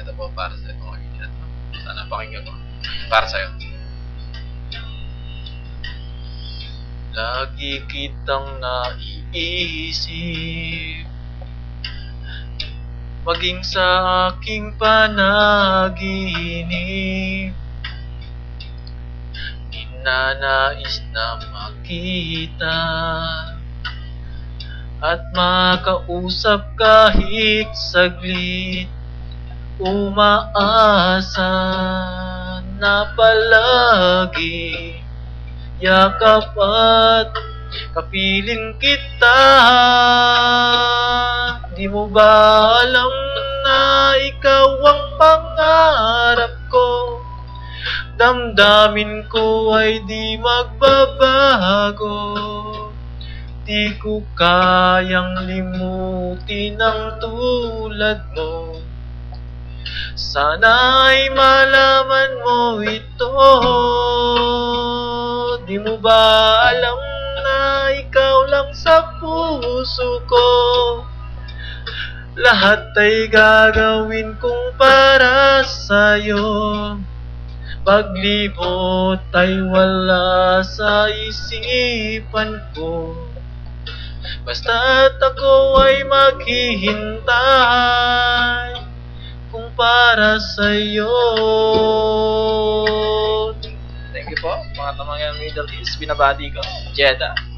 Ito po para sa ito. Sana pakinggan mo. Para sa'yo. Lagi kitang naiisip, maging sa aking panaginip. Ninanais na makita at makausap kahit saglit. Umaasa na palagi yakap at kapiling kita. Di mo ba alam na ikaw ang pangarap ko? Damdamin ko ay di magbabago. Di ko kayang limutin ang tulad mo. Sana'y malaman mo ito. Di mo ba alam na ikaw lang sa puso ko? Lahat ay gagawin kong para sa'yo. Paglibot ay wala sa isipan ko. Basta't ako ay maghihintay kung para sa'yo. Thank you po, mga tamang Middle East. Binabati ko, Jeddah.